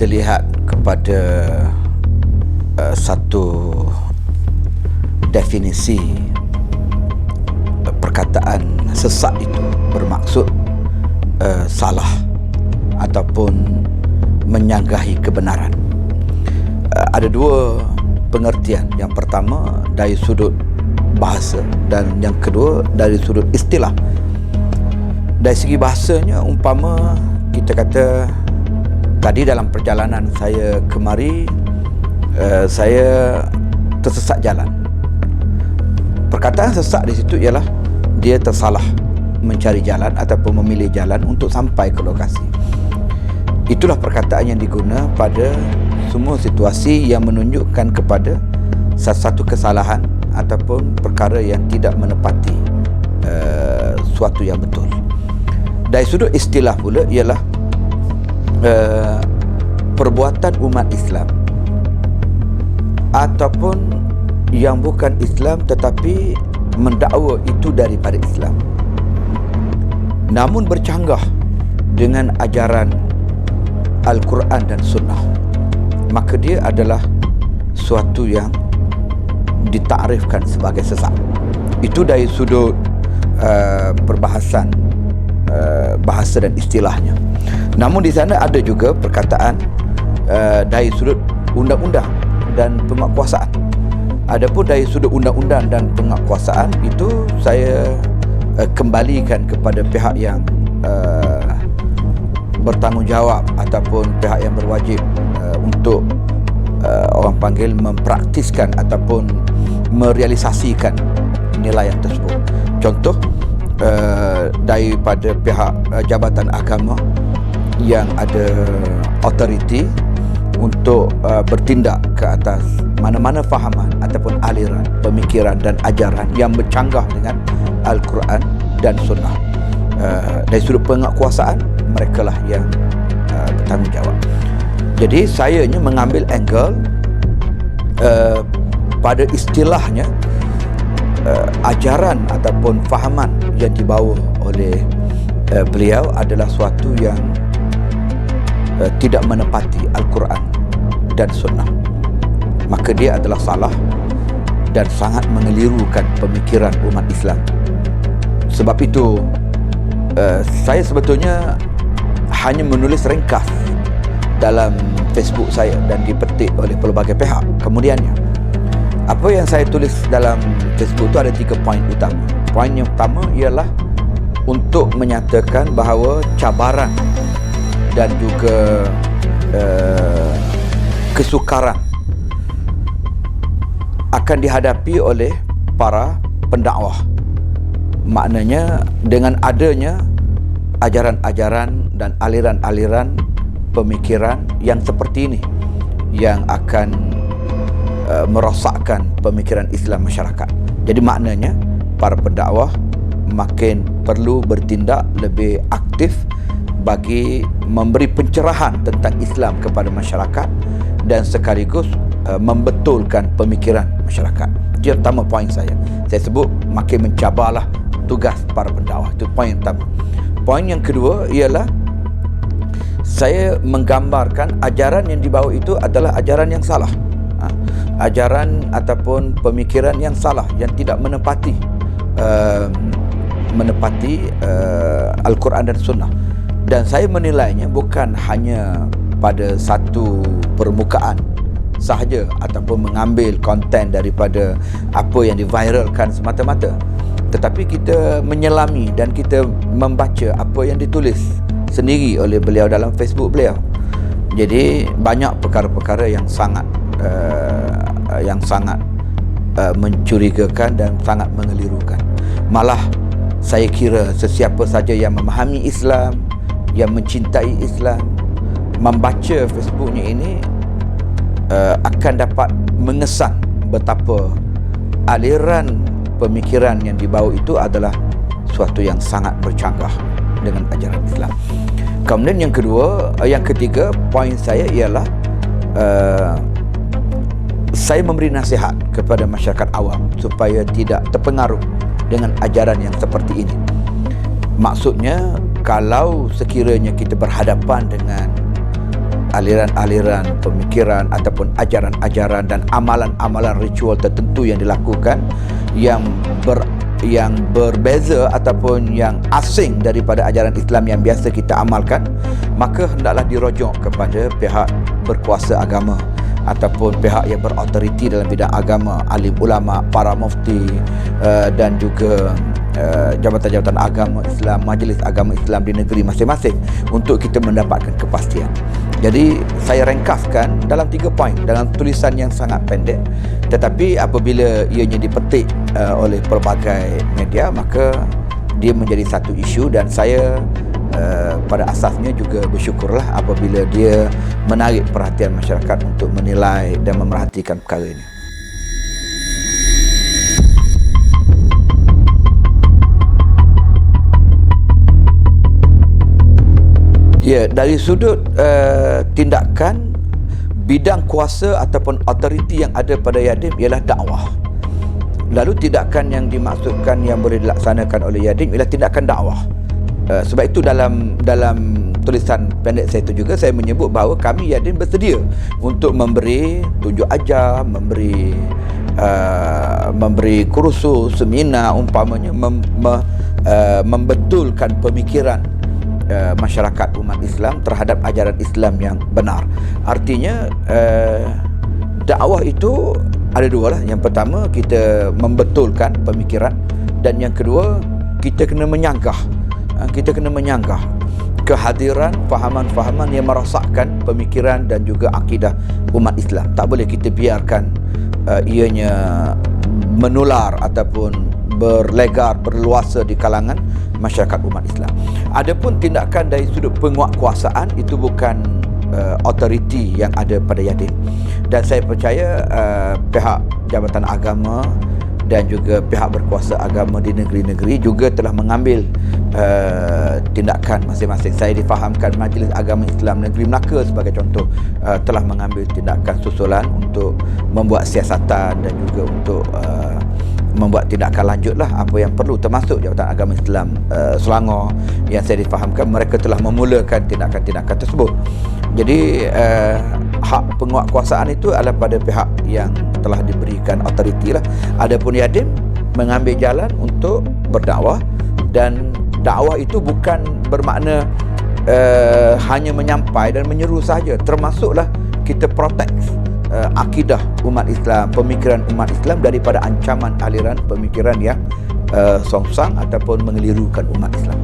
kita lihat kepada satu definisi perkataan sesat itu bermaksud salah ataupun menyanggahi kebenaran. Ada dua pengertian. Yang pertama dari sudut bahasa dan yang kedua dari sudut istilah. Dari segi bahasanya, umpama kita kata tadi dalam perjalanan saya kemari, saya tersesat jalan. Perkataan sesat di situ ialah dia tersalah mencari jalan ataupun memilih jalan untuk sampai ke lokasi. Itulah perkataan yang diguna pada semua situasi yang menunjukkan kepada satu kesalahan ataupun perkara yang tidak menepati suatu yang betul. Dari sudut istilah pula ialah perbuatan umat Islam ataupun yang bukan Islam tetapi mendakwa itu daripada Islam, namun bercanggah dengan ajaran Al-Quran dan Sunnah, maka dia adalah suatu yang ditakrifkan sebagai sesat. Itu dari sudut perbahasan bahasa dan istilahnya. Namun di sana ada juga perkataan dari sudut undang-undang dan penguatkuasaan. Adapun dari sudut undang-undang dan penguatkuasaan itu saya kembalikan kepada pihak yang bertanggungjawab ataupun pihak yang berwajib untuk orang panggil mempraktiskan ataupun merealisasikan nilai yang tersebut. Contoh daripada pihak Jabatan Agama yang ada autoriti untuk bertindak ke atas mana-mana fahaman ataupun aliran, pemikiran dan ajaran yang bercanggah dengan Al-Quran dan Sunnah. Dari sudut penguatkuasaan, mereka lah yang bertanggungjawab. Jadi sayanya mengambil angle pada istilahnya ajaran ataupun fahaman yang dibawa oleh beliau adalah suatu yang tidak menepati Al-Quran dan Sunnah, maka dia adalah salah dan sangat mengelirukan pemikiran umat Islam. Sebab itu saya sebetulnya hanya menulis ringkas dalam Facebook saya dan dipetik oleh pelbagai pihak. Kemudiannya, apa yang saya tulis dalam Facebook itu ada 3 poin utama. Poin yang pertama ialah untuk menyatakan bahawa cabaran dan juga kesukaran akan dihadapi oleh para pendakwah. Maknanya dengan adanya ajaran-ajaran dan aliran-aliran pemikiran yang seperti ini yang akan merosakkan pemikiran Islam masyarakat. Jadi maknanya para pendakwah makin perlu bertindak lebih aktif bagi memberi pencerahan tentang Islam kepada masyarakat dan sekaligus membetulkan pemikiran masyarakat. Itu pertama poin saya. Saya sebut makin mencabarlah tugas para pendakwah. Itu poin pertama. Poin yang kedua ialah saya menggambarkan ajaran yang dibawa itu adalah ajaran yang salah. Ajaran ataupun pemikiran yang salah, yang tidak menepati Al-Quran dan Sunnah. Dan saya menilainya bukan hanya pada satu permukaan sahaja ataupun mengambil konten daripada apa yang diviralkan semata-mata, tetapi kita menyelami dan kita membaca apa yang ditulis sendiri oleh beliau dalam Facebook beliau. Jadi banyak perkara-perkara yang sangat mencurigakan dan sangat mengelirukan. Malah saya kira sesiapa saja yang memahami Islam, yang mencintai Islam, membaca Facebooknya ini akan dapat mengesan betapa aliran pemikiran yang dibawa itu adalah suatu yang sangat bercanggah dengan ajaran Islam. Kemudian yang ketiga poin saya ialah saya memberi nasihat kepada masyarakat awam supaya tidak terpengaruh dengan ajaran yang seperti ini. Maksudnya, kalau sekiranya kita berhadapan dengan aliran-aliran pemikiran ataupun ajaran-ajaran dan amalan-amalan ritual tertentu yang dilakukan yang berbeza ataupun yang asing daripada ajaran Islam yang biasa kita amalkan, maka hendaklah dirujuk kepada pihak berkuasa agama ataupun pihak yang berautoriti dalam bidang agama, alim ulama, para mufti dan juga jabatan-jabatan agama Islam, majlis agama Islam di negeri masing-masing untuk kita mendapatkan kepastian. Jadi saya ringkaskan dalam 3 poin dalam tulisan yang sangat pendek, tetapi apabila ianya dipetik oleh pelbagai media, maka dia menjadi satu isu dan saya pada asasnya juga bersyukurlah apabila dia menarik perhatian masyarakat untuk menilai dan memerhatikan perkara ini. Ya, dari sudut tindakan bidang kuasa ataupun autoriti yang ada pada Yadim ialah dakwah. Lalu tindakan yang dimaksudkan yang boleh dilaksanakan oleh Yadim ialah tindakan dakwah. Sebab itu dalam tulisan pendek saya itu juga saya menyebut bahawa kami Yadim bersedia untuk memberi tunjuk ajar, memberi kursus, seminar umpamanya, membetulkan pemikiran masyarakat umat Islam terhadap ajaran Islam yang benar. Artinya dakwah itu ada dua lah. Yang pertama, kita membetulkan pemikiran, dan yang kedua, kita kena menyanggah kehadiran fahaman-fahaman yang merosakkan pemikiran dan juga akidah umat Islam. Tak boleh kita biarkan ianya menular ataupun berlegar, berluasa di kalangan masyarakat umat Islam. Adapun tindakan dari sudut penguatkuasaan itu bukan autoriti yang ada pada Yadim, dan saya percaya pihak jabatan agama dan juga pihak berkuasa agama di negeri-negeri juga telah mengambil tindakan masing-masing. Saya difahamkan Majlis Agama Islam Negeri Melaka sebagai contoh telah mengambil tindakan susulan untuk membuat siasatan dan juga untuk membuat tindakan lanjutlah apa yang perlu, termasuk Jabatan Agama Islam Selangor yang saya difahamkan mereka telah memulakan tindakan-tindakan tersebut. Jadi hak penguatkuasaan itu adalah pada pihak yang telah diberikan autoriti lah. Adapun Yadim mengambil jalan untuk berdakwah, dan dakwah itu bukan bermakna hanya menyampai dan menyeru saja, termasuklah kita protect akidah umat Islam, pemikiran umat Islam daripada ancaman aliran pemikiran yang songsang ataupun mengelirukan umat Islam.